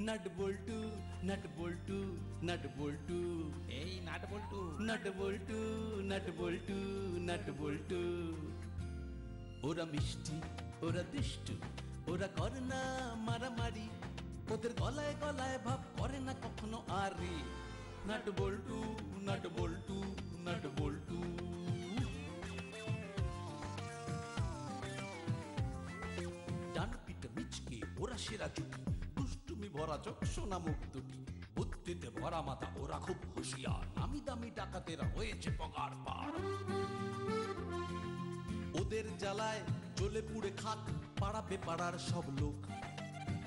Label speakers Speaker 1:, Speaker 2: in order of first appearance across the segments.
Speaker 1: Nut বল্টু nut বল্টু nut বল্টু,
Speaker 2: এই nut বল্টু।
Speaker 1: Nut বল্টু nut বল্টু nut বল্টু। ওরা মিষ্টি, ওরা দুষ্টু, ওরা করে না মারামারি, ওদের গলায় গলায় ভাব করে না কখনো আরে। নাট বল্টু নাট বল্টু নাট বল্টু। ডান পিঠে মিচকে ওরা সেরা জুটি, দুষ্টুমি ভরা চোখ সোনা মুখ দুটি, বুদ্ধিতে ভরা মাথা ওরা খুব হুঁশিয়ার, নামি দামি ডাকাতেরা হয়েছে পগার পার। ওদের জ্বালায় জ্বলে পুড়ে খাক পাড়াবে পাড়ার সব লোক,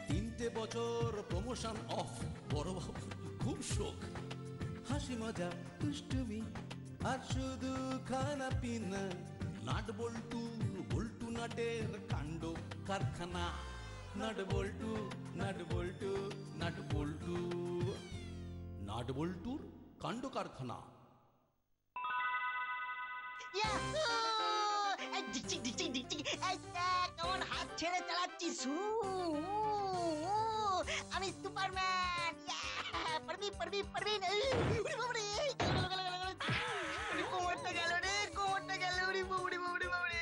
Speaker 1: 3টে বছর প্রমোশন অফ, বড় বাবু খুব শোক। হাসি মজা দুষ্টুমি আর শুধু খানা পিনা, নাট বল্টু বল্টু নাটের কাণ্ড কারখানা। নাট বল্টু নাট বল্টু নাট বল্টু, নাট বল্টুর কাণ্ড কারখানা।
Speaker 3: কেমন হাত ছেড়ে চালাচ্ছিস? আমি সুপারম্যান। পারবি পারবি পারবি। কোমরটা গেল রে, কোমরটা গেল রে, বাবুরে বাবুরে বাবুরে।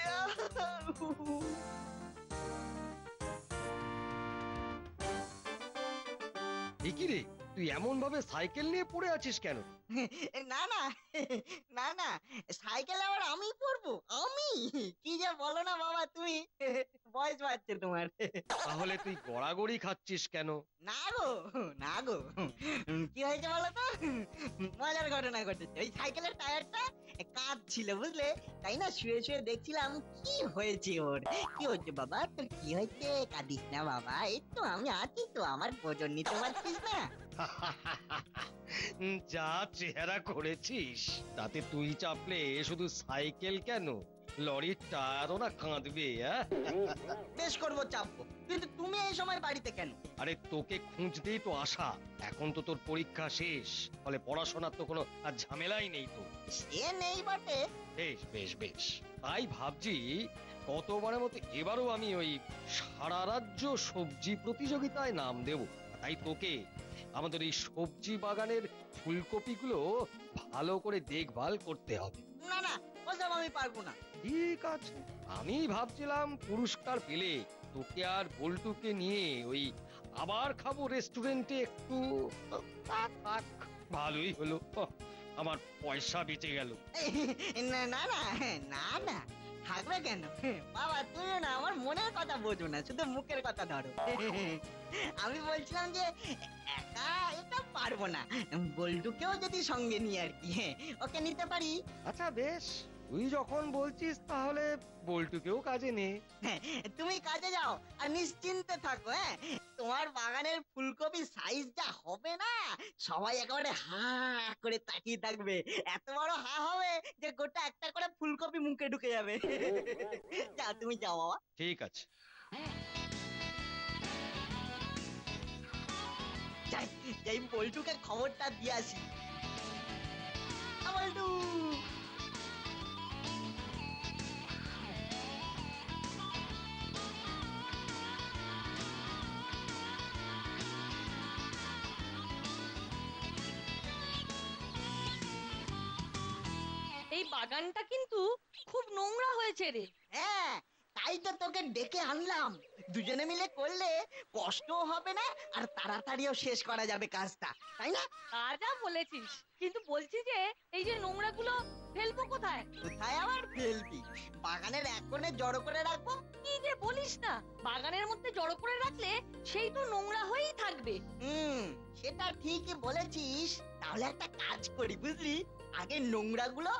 Speaker 4: কি রে, তুই এমন ভাবে সাইকেল নিয়ে পড়ে আছিস কেন?
Speaker 3: না না না না, সাইকেল আবার আমি পড়বো? আমি? কি যে বলো না বাবা তুমি, বয়স বাড়ছে তোমার।
Speaker 4: তাহলে তুই গড়াগড়ি খাচ্ছিস কেন?
Speaker 3: না গো না গো, কি হয়েছে বলো তো? মজার ঘটনা ঘটেছে। ওই সাইকেলের টায়ারটা কাজ ছিল বুঝলে, তাই না শুয়ে শুয়ে দেখছিলাম কি হয়েছে ওর। কি হচ্ছে বাবা তোর, কি হয়েছে? কাঁদিস না বাবা, এই তো আমি আছি তো, আমার ওজন নিতে পারছিস না?
Speaker 4: যা চেহারা করেছিস তাতে তুই চাপলে শুধু সাইকেল কেন, লরির টায়ারও না কাঁদবে।
Speaker 3: বেশ করবো চাপবো, কিন্তু তুমি এই সময় বাড়িতে কেন?
Speaker 4: আরে তোকে খুঁজতেই তো আসা। এখন তো তোর পরীক্ষা শেষ, ফলে পড়াশোনার তো কোনো আর ঝামেলাই নেই তো।
Speaker 3: সে নেই বটে।
Speaker 4: বেশ বেশ বেশ, তাই ভাবছি কতবারের মতো এবারও আমি ওই সারা রাজ্য সবজি প্রতিযোগিতায় নাম দেব। তাই তোকে আমাদের এই সবজি বাগানের ফুলকপিগুলো ভালো করে দেখভাল করতে হবে।
Speaker 3: না না, ওসব আমি পারবো না।
Speaker 4: ঠিক আছে, আমি ভাবছিলাম পুরস্কার পেলে তোকে আর বল্টুকে নিয়ে ওই আবার খাবো রেস্টুরেন্টে একটু। থাক, ভালোই হলো, আমার পয়সা বেঁচে গেল।
Speaker 3: না না না না না, থাকবে কেন বাবা? তুমি না আমার মনের কথা বোঝো না, শুধু মুখের কথা ধরো। আমি বলছিলাম যে একা এটা পারবো না, বল্টুকেও যদি সঙ্গে নিয়ে আর কি, ওকে নিতে পারি।
Speaker 4: আচ্ছা বেশ, তুই যখন বলছিস তাহলে বল্টুকেও কাজে নে।
Speaker 3: তুমি কাজে যাও আর নিশ্চিন্তে থাকো। তোমার বাগানের ফুলকপি সাইজ যা হবে না, সবাই একেবারে হা করে তাকিয়ে থাকবে। এত বড় হা হবে যে গোটা একটা করে ফুলকপি মুখে ঢুকে যাবে। যাও তুমি যাও বাবা।
Speaker 4: ঠিক আছে।
Speaker 3: যাই যাই, বল্টুকে খবরটা দিয়ে আসি। বল্টু,
Speaker 5: এই বাগানটা কিন্তু খুব নোংরা হয়েছে রে।
Speaker 3: হ্যাঁ তাই তো তোকে ডেকে আনলাম। দুজনে মিলে করলে কষ্টও হবে না আর তাড়াতাড়িও শেষ করা যাবে কাজটা, তাই না?
Speaker 5: তা যা বলেছিস, কিন্তু বলছি যে এই যে নোংরাগুলো ফেলবো কোথায়?
Speaker 3: কোথায় আবার ফেলবি? বাগানের এক কোণে জড়ো করে রাখবো।
Speaker 5: কি যে বলিস না, বাগানের মধ্যে জড়ো করে রাখলে সেই তো নোংরা হয়েই থাকবে।
Speaker 3: সেটা ঠিকই বলেছিস। তাহলে একটা কাজ করি বুঝলি, আগে নোংরাগুলো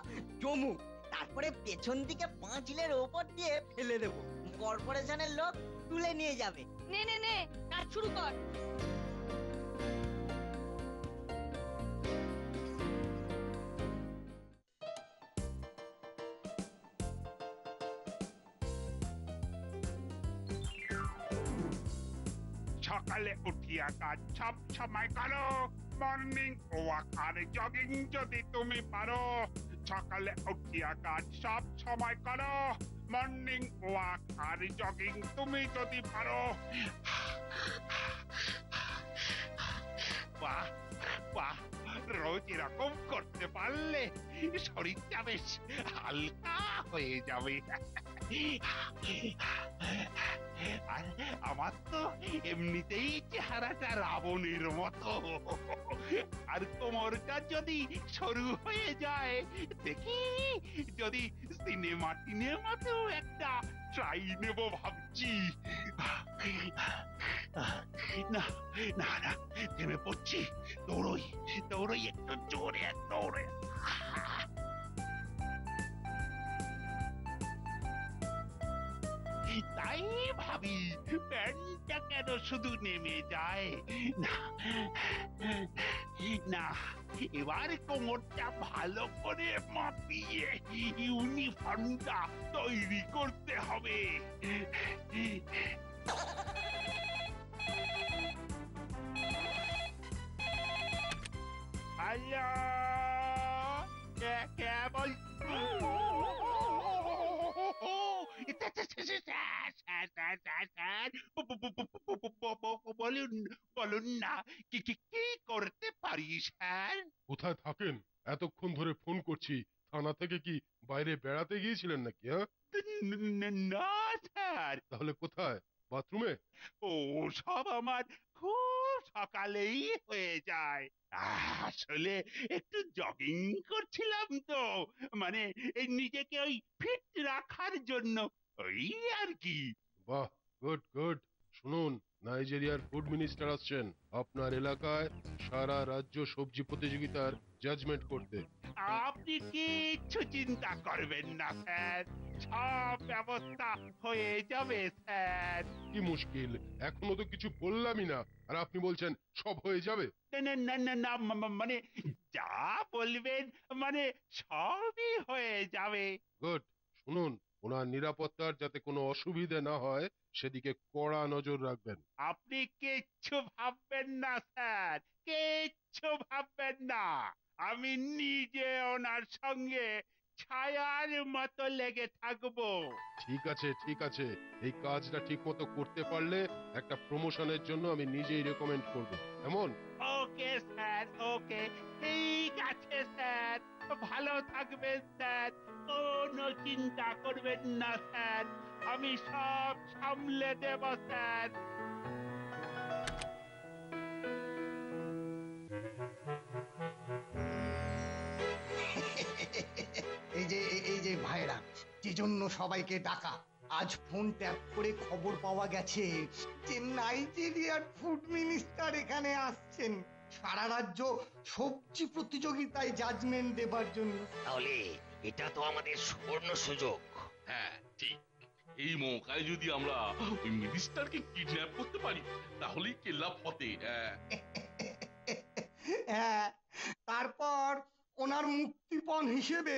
Speaker 3: জমুক, তারপরে পেছন দিকে পাঁচিলের ওপর দিয়ে ফেলে দেবো। কর্পোরেশনের লোক তুলে নিয়ে যাবে।
Speaker 5: নে নে নে, কাজ শুরু কর।
Speaker 6: সকালে উঠিয়া কাজ সব সময় করো, মর্নিং ওয়াক আর জগিং যদি তুমি পারো। সকালে উঠিয়া কাজ সব সময় করো, মর্নিং ওয়াক আর জগিং তুমি যদি পারো। বাহ বাহ, রোজ এরকম করতে পারলে শরীরটা বেশ হালকা হয়ে যাবে। আর আমার তো এমনিতেই চেহারাটা রাবণের মতো, আর কোমরটা যদি সরু হয়ে যায়, দেখি যদি সিনেমা টিনেমাতেও একটা ট্রাই নেব ভাবছি। না না না, থেমে পড়ছি, দৌড়ই দৌড়ই, একটু জোরে দৌড়ে। তাই ভাবি প্যান্টটা কেন শুধু নেমে যায় না। না, এবার কোমরটা ভালো করে মাপিয়ে ইউনিফর্মটা তৈরি করতে হবে। হ্যালো, কে বল? বলুন বলুন না, কি কি কি করতে পারি স্যার?
Speaker 2: কোথায় থাকেন? এতক্ষণ ধরে ফোন করছি। থানা থেকে কি বাইরে বেড়াতে গিয়েছিলেন নাকি? হ্যাঁ,
Speaker 6: না স্যার,
Speaker 2: তাহলে কোথায়? বাথরুমে?
Speaker 6: ও সব আমার খুব সকালেই হয়ে যায়। আসলে একটু জগিং করছিলাম তো, মানে এই নিজেকে ওই ফিট রাখার জন্য, ওই আর কি।
Speaker 2: বাহ, গুড গুড। শুনুন, নাইজেরিয়ার ফুড মিনিস্টার আসছেন আপনার এলাকায় সারা রাজ্য সবজি প্রতিযোগিতার জাজমেন্ট করতে।
Speaker 6: আপনি কিচ্ছু চিন্তা করবেন না স্যার, সব ব্যবস্থা হয়ে যাবে স্যার।
Speaker 2: কি মুশকিল, এখনো তো কিছু বললামই না, আর আপনি বলছেন সব হয়ে যাবে?
Speaker 6: না না না না না, মানে যা বলবেন, মানে সবই হয়ে যাবে।
Speaker 2: গুড। শুনুন, ওনার নিরাপত্তার যাতে কোনো অসুবিধে না হয় সেদিকে কড়া নজর রাখবেন।
Speaker 6: আপনি কিচ্ছু ভাববেন না স্যার, কিচ্ছু ভাববেন না। আমি নিজে ওনার সঙ্গে ছায়ার মতো লেগে থাকবো।
Speaker 2: ঠিক আছে ঠিক আছে, এই কাজটা ঠিক মতো করতে পারলে একটা প্রমোশনের জন্য আমি নিজেই রেকমেন্ড করব, এমন?
Speaker 6: ওকে স্যার, ওকে, ঠিক আছে স্যার, ভালো থাকবেন স্যার, কোনো চিন্তা করবেন না স্যার, আমি সব সামলে দেব স্যার।
Speaker 7: এই যে ভাইরা, যে জন্য সবাইকে ডাকা, আজ ফোন ট্যাপ করে খবর পাওয়া গেছে যে নাইজেরিয়ার ফুড মিনিস্টার এখানে আসছেন সারা রাজ্য সবজি প্রতিযোগিতায় জাজমেন্ট দেবার জন্য।
Speaker 8: তাহলে এটা তো আমাদের সুবর্ণ সুযোগ।
Speaker 9: হ্যাঁ ঠিক, এই মৌকায় যদি আমরা ওই মিনিস্টারকে কিডন্যাপ করতে পারি তাহলেই কেল্লা ফতে।
Speaker 7: হ্যাঁ, তারপর ওনার মুক্তিপণ হিসেবে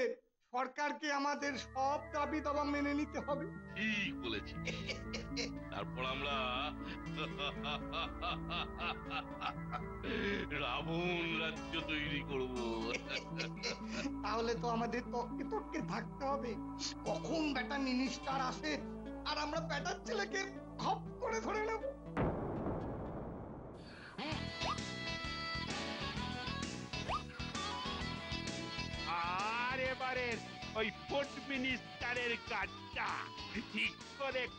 Speaker 7: সরকারকে আমাদের সব দাবি দাবা মেনে নিতে হবে।
Speaker 9: ঠিক বলেছি, তারপর আমরা রাবণ রাজ্য তৈরি করব।
Speaker 7: তাহলে তো আমাদের তককে তককে থাকতে হবে, কখন বেটা মিনিস্টার আসে আর আমরা বেটার ছেলেকে খপ করে ধরে নেব।
Speaker 6: আর এবারের ওই ফুড মিনিস্টারের কাজটা ঠিক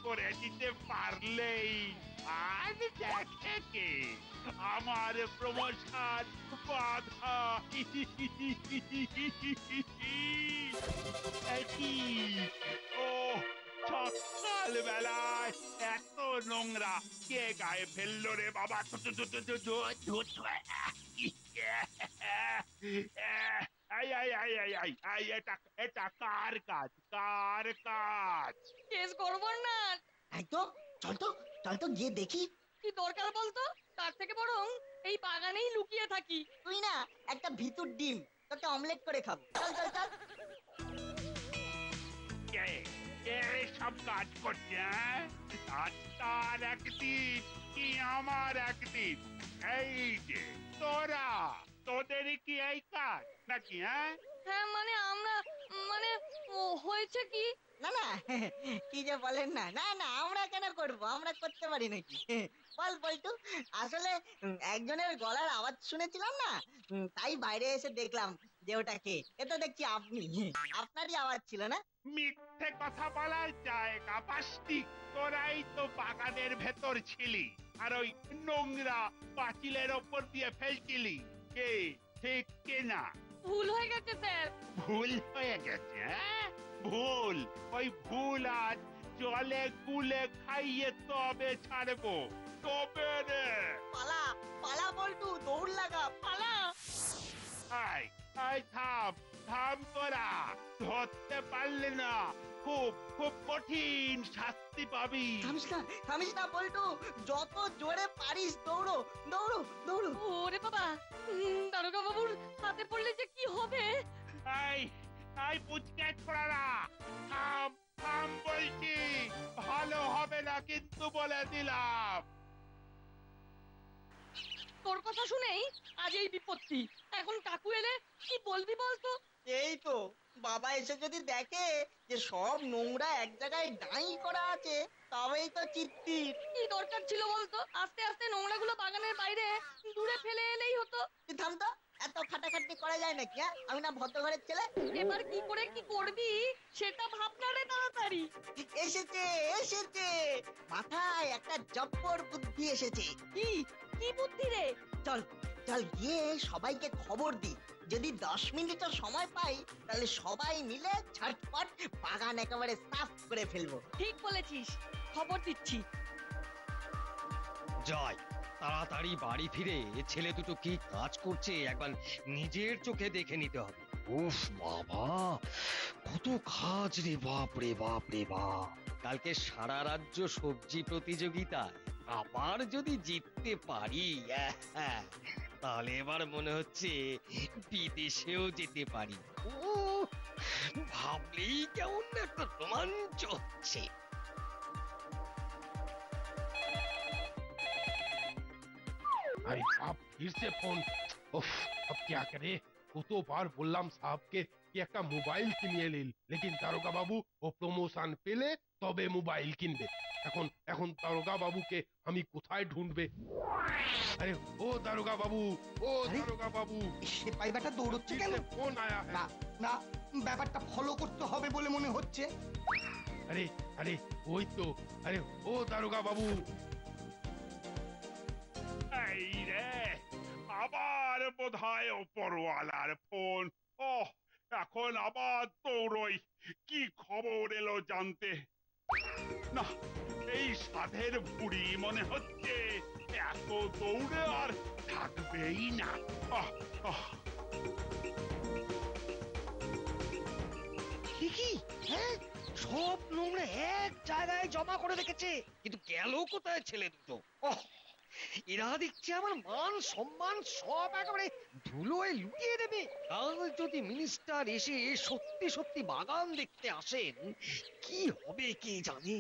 Speaker 6: করে দিতে পারলেই আর দেখে কে আমার প্রমোশন বাধা। কি ও সকাল বেলায় এত নোংরা কে গায়ে ফেললো রে বাবা? এটা কার কাজ? কার কাজ?
Speaker 5: কেস করবো না।
Speaker 3: তাই তো, চল তো গিয়ে দেখি।
Speaker 5: কি দরকার বলতো? তার থেকে বরং এই বাগানেই লুকিয়ে থাকি।
Speaker 3: তুই না একটা ভিতুর ডিম, তোকে অমলেট করে খাবো। চল চল চল।
Speaker 6: কে কে সব কাজ করছে? হ্যাঁ, আজ তার একদিন কি আমার একদিন? এই যে তোরা, তোদের কি এই কাজ নাকি? হ্যাঁ,
Speaker 5: হ্যাঁ মানে আমরা, মানে হয়েছে কি,
Speaker 3: না না, কি যে বলেন না, না না আমরা কেন করব? করবো, আমরা করতে পারি নাকি? বল বল্টু, আসলে একজনের গলার আওয়াজ শুনেছিলাম না, তাই বাইরে এসে দেখলাম যে ওটা কে। এটা দেখছি আপনি, আপনারই আওয়াজ ছিল না?
Speaker 6: মিথ্যে কথা বলার জায়গা পাসনি। তোরাই তো বাগানের ভেতর ছিলি আর ওই নোংরা পাঁচিলের ওপর দিয়ে ফেলছিলি। কে ঠিক কে না?
Speaker 5: ভুল হয়ে গেছে স্যার।
Speaker 6: ভুল হয়ে গেছে, হ্যাঁ? ভুল, ওই ভুল আজ জলে গুলে খাইয়ে তবে ছাড়বো, তবে রে।
Speaker 3: পালা পালা বল্টু, দৌড় লাগা, পালা।
Speaker 6: আয় আয়, থাম থাম তোরা, ধরতে পারলে না খুব খুব কঠিন শাস্তি পাবি।
Speaker 3: থামিস না বল্টু, যত জোরে পারিস দৌড়ো দৌড়ো দৌড়ো।
Speaker 5: ওরে বাবা, দারোগা বাবুর হাতে পড়লে যে কি হবে।
Speaker 6: আয় আয়, পুচকে ছোড়ারা, থাম থাম বলছি, ভালো হবে না কিন্তু বলে দিলাম।
Speaker 5: তোর কথা শুনেই আজ এই বিপত্তি। এখন কাকু এলে কি বলবি বলতো?
Speaker 3: এই তো, বাবা এসে যদি দেখে যে সব নোংরা এক জায়গায় ডাই করা আছে, তবেই তো চিত্তির।
Speaker 5: কি দরকার ছিল বলতো? আস্তে আস্তে নোংরাগুলো বাগানের বাইরে দূরে ফেলে এলেই হতো।
Speaker 3: তুই থাম তো, এত খাটাখাটনি করা যায় নাকি? হ্যাঁ, আমি না ভদ্র ঘরের ছেলে?
Speaker 5: এবার কি করে কি করবি সেটা ভাবনা রে তাড়াতাড়ি।
Speaker 3: এসেছে এসেছে, মাথায় একটা জব্বর বুদ্ধি এসেছে।
Speaker 5: কি কি বুদ্ধি রে?
Speaker 3: চল চল গিয়ে সবাইকে খবর দি, যদি 10 মিনিটের সময় পাই তাহলে সবাই মিলে ঝটপট বাগান একেবারে সাফ করে ফেলবো।
Speaker 5: ঠিক বলেছিস, খবর দিচ্ছি।
Speaker 4: যাই তাড়াতাড়ি বাড়ি ফিরে ছেলে দুটো কি কাজ করছে একবার নিজের চোখে দেখে নিতে হবে। উফ বাবা, কত কাজ রে বাপ রে বাপ রে বাপ। কালকে সারা রাজ্য সবজি প্রতিযোগিতায় আবার যদি জিততে পারি, তাহলে এবার মনে হচ্ছে বিদেশেও যেতে পারি। ভাবলেই কেমন একটা রোমাঞ্চ হচ্ছে।
Speaker 2: अरे साहब फिर से फोन। उफ, अब क्या करे? কতবার বললাম সাহেবকে কি একটা মোবাইল কিনিয়ে নিন, লেকিন দারোগা বাবু ও প্রমোশন পেলে তবে মোবাইল কিনবে। এখন এখন দারোগা বাবুকে আমি কোথায় ঢুঁড়বে? আরে ও দারোগা বাবু, ও দারোগা বাবু,
Speaker 7: সে পাইবাটা দৌড়চ্ছে কেন?
Speaker 2: ফোন আয়া
Speaker 7: না না, ব্যাপারটা ফলো করতে হবে বলে মনে হচ্ছে।
Speaker 2: আরে আরে ওই তো, আরে ও দারোগা বাবু।
Speaker 6: এই রে, আবার বোধহয় ওপরওয়ালার ফোন। ও, এখন আবার দৌড়ই, কি খবর এলো জানতে। না, এই সাধের বুড়ি মনে হচ্ছে এত দৌড়ে আর থাকবেই না। আহ, আহ।
Speaker 4: কি হ্যাঁ, সব নোংরা এক জায়গায় জমা করে রেখেছে, কিন্তু গেল কোথায় ছেলে দুটো? এরা দেখছি আমার মান সম্মান সব একেবারে ধুলোয় লুটিয়ে দেবে। কাল যদি মিনিস্টার এসে সত্যি সত্যি বাগান দেখতে আসেন, কি হবে কে জানে।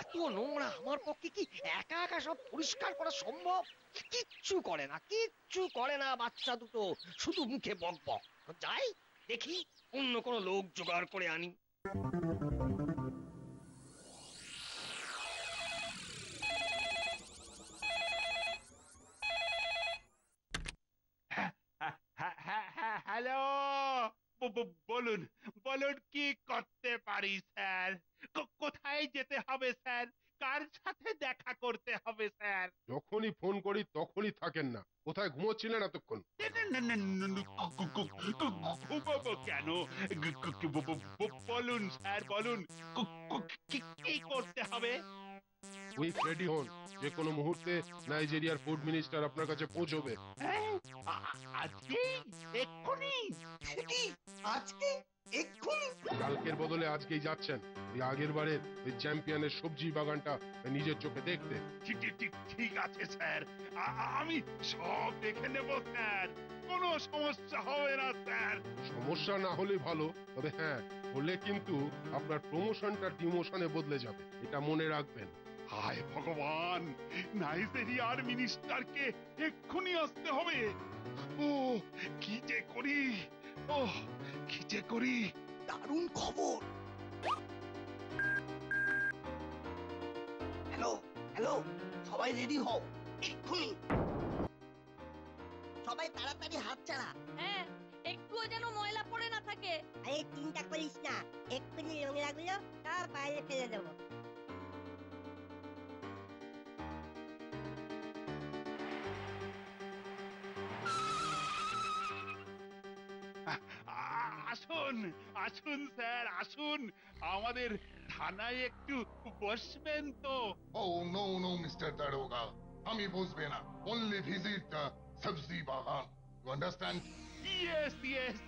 Speaker 4: এত নোংরা আমার পক্ষে কি একা একা সব পরিষ্কার করা সম্ভব? কিচ্ছু করে না বাচ্চা দুটো, শুধু মুখে বক বক। যাই দেখি অন্য কোনো লোক জোগাড় করে আনি।
Speaker 6: হ্যালো, বলুন বলুন, কি করতে পারি স্যার? কোথায় যেতে হবে স্যার? কার সাথে দেখা করতে হবে স্যার?
Speaker 2: যখনই ফোন করি তখনই থাকেন না। কোথায় ঘুমোচ্ছিলেন এতক্ষণ?
Speaker 6: ঘুমাবো কেন? বলুন স্যার, বলুন কি করতে হবে?
Speaker 2: কুইক রেডি হন, যে কোনো মুহূর্তে নাইজেরিয়ার ফুড মিনিস্টার আপনার কাছে পৌঁছবে।
Speaker 6: আজকে এক্ষুনি?
Speaker 7: কি আজকে এক্ষুনি?
Speaker 2: কালকের বদলে আজকেই যাচ্ছেন ওই আগের বারের ওই চ্যাম্পিয়নের সবজি বাগানটা নিজের চোখে দেখতে।
Speaker 6: ঠিক আছে স্যার, আমি সব দেখে নেব স্যার, কোনো সমস্যা হবে না স্যার।
Speaker 2: সমস্যা না হলে ভালো, তবে হ্যাঁ হলে কিন্তু আপনার প্রমোশনটা ডিমোশনে বদলে যাবে, এটা মনে রাখবেন।
Speaker 6: হায় ভগবান, নাইজেরিয়ার মিনিস্টারকে এক্ষুনি আসতে হবে। ও কি যে করি, ও কি যে করি।
Speaker 7: দারুণ খবর। হ্যালো হ্যালো, সবাই রেডি হও এক্ষুনি।
Speaker 3: সবাই তাড়াতাড়ি হাত ছাড়া।
Speaker 5: হ্যাঁ, একটুও যেন ময়লা পড়ে না থাকে।
Speaker 10: আরে চিন্তা করিস না, এক্ষুনি নোংরাগুলো সব বাইরে ফেলে দেবো।
Speaker 6: আসুন আসুন স্যার আসুন, আমাদের থানায় একটু বসবেন তো?
Speaker 11: Oh, no, no, Mr. Daroga. আমি বসবে না। Only visit the Sabzi Bagan. You understand?
Speaker 6: Yes yes,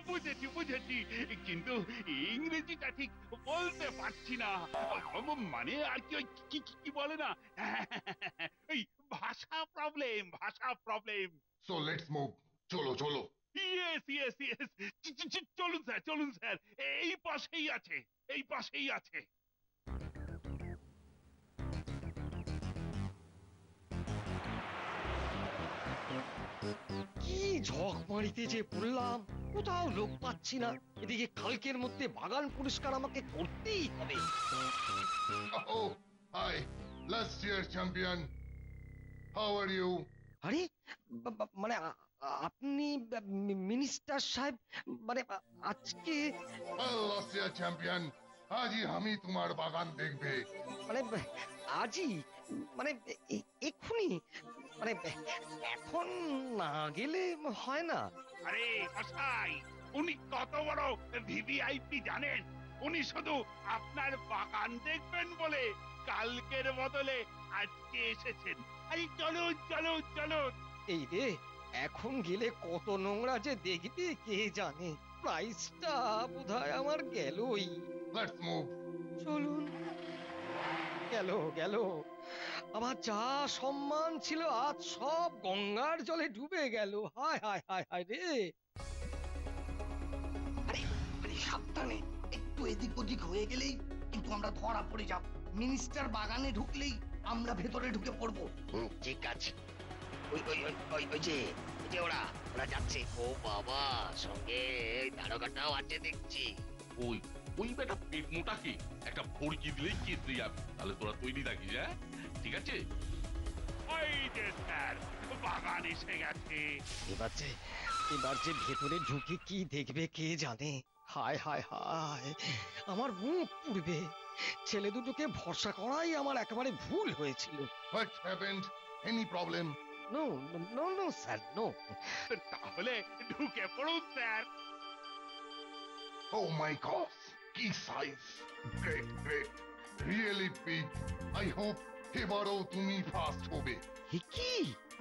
Speaker 6: বুঝেছি বুঝেছি, কিন্তু ইংরেজিটা ঠিক বলতে পারছি না। মানে আর কি ওই কি বলে না, ওই ভাষা প্রবলেম, ভাষা প্রবলেম।
Speaker 11: So let's move. চলো চলো।
Speaker 6: ইয়েস ইয়েস ইয়েস, চলুন স্যার চলুন স্যার, এই পাশেই আছে, এই পাশেই আছে।
Speaker 4: কি ঝক মারিতে যে পড়লাম, কোথাও লোক পাচ্ছি না। এদিকে কালকের মধ্যে বাগান পরিষ্কার আমাকে করতেই হবে।
Speaker 11: Oh, hi. Last year champion. How are you?
Speaker 4: আরে মানে আপনি মিনিস্টার সাহেব, মানে আজকে
Speaker 11: Well, last year champion. আজই আমি তোমার বাগান দেখবে।
Speaker 4: মানে আজই, মানে এক্ষুনি, মানে এখন না গেলে হয় না।
Speaker 6: আরে মশাই, উনি কত বড় ভিভিআইপি জানেন? উনি শুধু আপনার বাগান দেখবেন বলে কালকের বদলে আজকে এসেছেন। আরে চলুন চলুন চলুন।
Speaker 4: এই রে, এখন গেলে কত নোংরা যে দেখবে কে জানে। প্রাইসটা বোধহয় আমার গেলই।
Speaker 11: Let's move.
Speaker 4: চলুন। গেল গেল, আমার যা সম্মান ছিল আজ সব গঙ্গার জলে ডুবে গেল। হায় হায় হায় হায় রে।
Speaker 7: আরে আরে সাবধানে, একটু এদিক ওদিক হয়ে গেলেই কিন্তু আমরা ধরা পড়ে যাব। মিনিস্টার বাগানে ঢুকলেই আমরা ভেতরে ঢুকে পড়বো।
Speaker 8: ঠিক আছে। ওই ওই ওই ওই ওই যে ওরা ওরা যাচ্ছে। ও বাবা, সঙ্গে এই দারোগাটাও আছে দেখছি।
Speaker 9: ওই ওই বেটা পেট মোটাকে একটা ভড়কি দিলেই কেটে যাবে। তাহলে তোরা তৈরি থাকিস, হ্যাঁ? ঠিক আছে?
Speaker 6: ওই যে স্যার, বাগান এসে গেছে।
Speaker 4: এবার যে ভেতরে ঢুকে কি দেখবে কে জানে। হায় হায় হায়, আমার মুখ পুড়বে। ছেলে দুটোকে ভরসা করাই আমার একেবারে ভুল হয়েছিল।
Speaker 11: What happened? Any problem?
Speaker 4: No no no sir, no.
Speaker 6: তাহলে ঢুকে পড়ুন স্যার।
Speaker 11: Oh my God. কি size! Great, great. Really big. I hope এবারও তুমি ফার্স্ট হবে।
Speaker 4: কি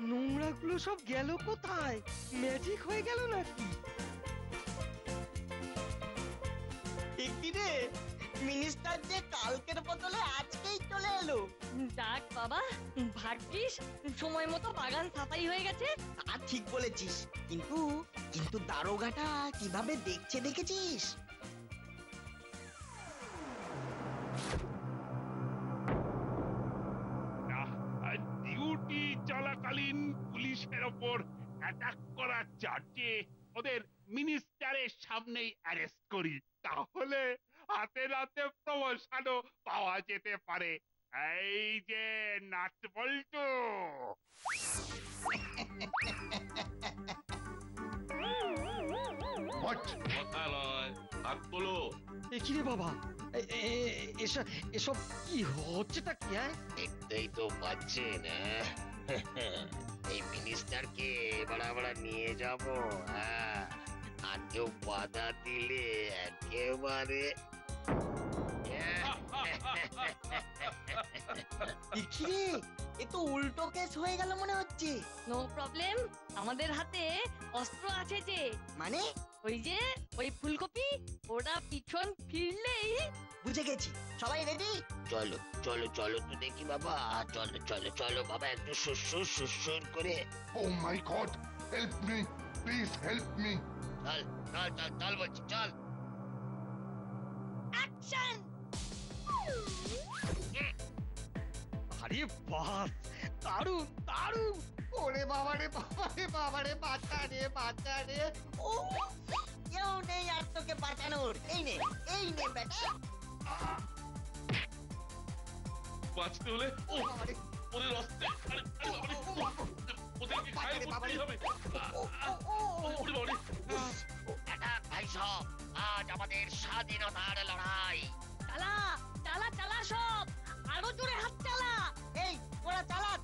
Speaker 4: নোংরাগুলো সব গেল কোথায়? ম্যাজিক হয়ে গেল নাকি?
Speaker 3: কি রে, মিনিস্টার যে কালকের বদলে আজকেই চলে এলো।
Speaker 5: যাক বাবা, ভাগ্যিস সময় মতো বাগান সাফাই হয়ে গেছে।
Speaker 3: তা ঠিক বলেছিস, কিন্তু কিন্তু দারোগাটা কিভাবে দেখছে দেখেছিস?
Speaker 6: ডিউটি চলাকালীন পুলিশের ওপর অ্যাটাক করার চার্জে ওদের মিনিস্টারের সামনেই অ্যারেস্ট করি, তাহলে হাতে নাতে প্রমোশনও পাওয়া যেতে পারে। এই যে নাট বল্টু।
Speaker 11: What?
Speaker 9: কথা নয়, হাত তোলো।
Speaker 4: কি রে বাবা, এসব কি হচ্ছেটা কি? হ্যাঁ,
Speaker 8: দেখতেই তো পাচ্ছেন। এই মিনিস্টারকে এবার আমরা নিয়ে যাব। হ্যাঁ, আর কেউ বাধা দিলে একেবারে
Speaker 3: কি রে, এ তো উল্টো কেস হয়ে গেল মনে হচ্ছে।
Speaker 5: নো প্রবলেম, আমাদের হাতে অস্ত্র আছে যে।
Speaker 3: মানে?
Speaker 5: ওই যে ওই ফুলকপি, ওরা পিছন ফিরলেই।
Speaker 3: বুঝে গেছি, সবাই রেডি?
Speaker 8: চলো চলো চলো তো দেখি বাবা। চলো চলো চলো বাবা, একটু সুসুর সুসুর করে।
Speaker 11: Oh my God. Help me. Please help me.
Speaker 8: চল চল চল চল বলছি, চল।
Speaker 5: অ্যাকশন!
Speaker 4: আরে বাস, দারুণ দারুণ।
Speaker 7: ওরে বাবারে বাবারে বাবারে, বাচ্চা রে বাচ্চা রে।
Speaker 3: ও, কেউ নেই আর তোকে বাঁচানোর। এই নে বেটা।
Speaker 9: বাঁচতে হলে ওদের অস্তে ওদেরকে ঘায়েল করতেই হবে। ওরে বাবারে।
Speaker 8: অ্যাটাক ভাই সব, আজ আমাদের স্বাধীনতার লড়াই।
Speaker 5: চালা চালা চালা সব, আরো জোরে হাত চালা।
Speaker 3: এই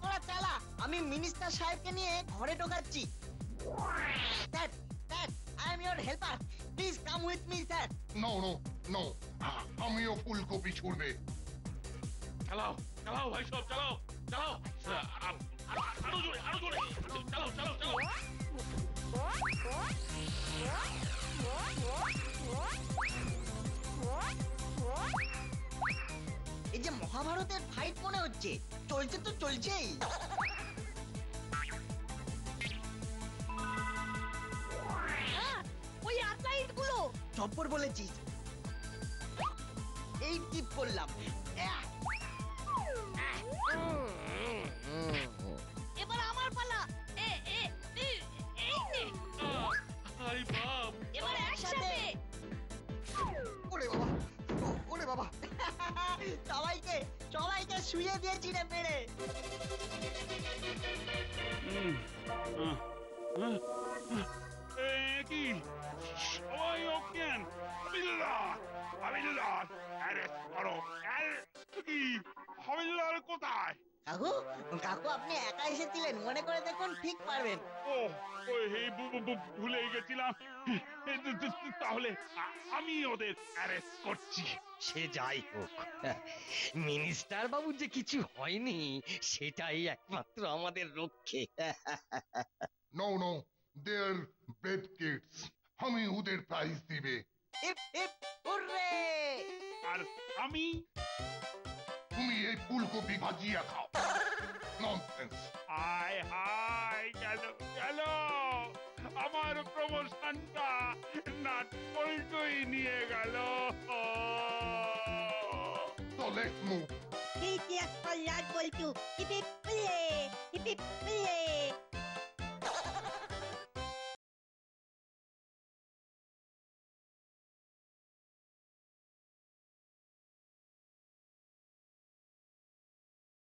Speaker 3: তোরা চালা, আমি মিনিস্টার সাহেবকে নিয়ে ঘরে ঢোকাচ্ছি। Sir sir, I am your helper, please come with me sir.
Speaker 11: No no no, আমিও ফুলকপি ছুড়বে।
Speaker 9: চালাও চালাও ভাই সব, চালাও চালাও। আরো জোরে চালাও চালাও চালাও।
Speaker 3: এই যে মহাভারতের ফাইট মনে হচ্ছে, চলছে তো চলছেই।
Speaker 5: ওই আটলাইট গুলো
Speaker 3: চপ্পর বলেছিস, এই টিপ করলাম।
Speaker 5: এবার আমার পালা। এই নে,
Speaker 9: আই বাপ।
Speaker 5: এবার একসাথে।
Speaker 7: ওরে বাবা, ওরে বাবা।
Speaker 3: সবাইকে শুয়ে দিয়েছি রে মেরে।
Speaker 6: কি সবাই অজ্ঞান? হাবিলদার অ্যারেস্ট করো। কি হাবিলদার কোথায়?
Speaker 3: কাকু কাকু, আপনি একা এসেছিলেন, মনে করে দেখুন ঠিক পারবেন।
Speaker 6: ও ভুলে গেছিলাম। তাহলে আমি ওদের অ্যারেস্ট করছি।
Speaker 4: সে যাই হোক, মিনিস্টার বাবুর যে কিছু হয়নি সেটাই একমাত্র আমাদের রক্ষে।
Speaker 11: নো নো, দে আর ব্রেভ কিডস। আমি ওদের প্রাইজ দিবে।
Speaker 3: Hip hip hurray!
Speaker 6: আর আমি
Speaker 11: তুমি এই ফুলকপি ভাজিয়া খাও। ননসেন্স।
Speaker 6: হায় হায়, গেল আমার প্রমোশনটা নাট বল্টুই নিয়ে গেল।
Speaker 11: So let's move.
Speaker 10: He just for Lord Boltu. Hip hip hooray! Hip hip hooray!